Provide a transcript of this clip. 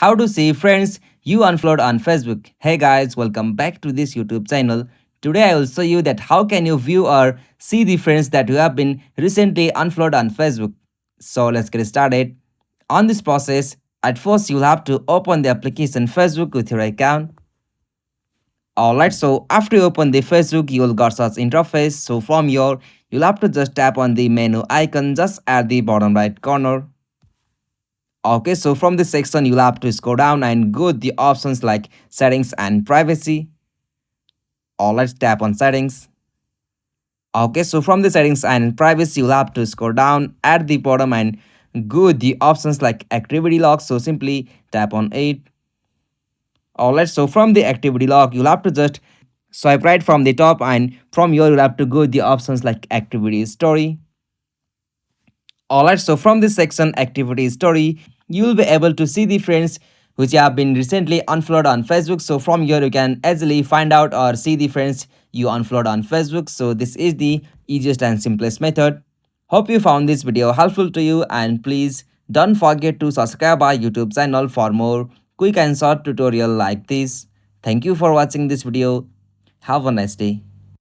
how to see friends you unfollowed on Facebook. Hey guys, welcome back to this YouTube channel. Today I will show you that how can you view or see the friends that you have been recently unfollowed on Facebook. So let's get started. On this process, at first you'll have to open the application Facebook with your account. Alright, so after you open the Facebook, you will got such interface. So from here, you'll have to just tap on the menu icon just at the bottom right corner. Okay, so from this section, you'll have to scroll down and go the options like settings and privacy. Or let's tap on settings. Okay, so from the settings and privacy, you'll have to scroll down at the bottom and go the options like activity log. So simply tap on it. Alright, so from the activity log, you'll have to just swipe right from the top, and from here you'll have to go the options like activity story. Alright, so from this section activity story, you will be able to see the friends which have been recently unfollowed on Facebook. So from here you can easily find out or see the friends you unfollowed on Facebook. So this is the easiest and simplest method. Hope you found this video helpful to you, and please don't forget to subscribe our YouTube channel for more quick and short tutorial like this. Thank you for watching this video. Have a nice day.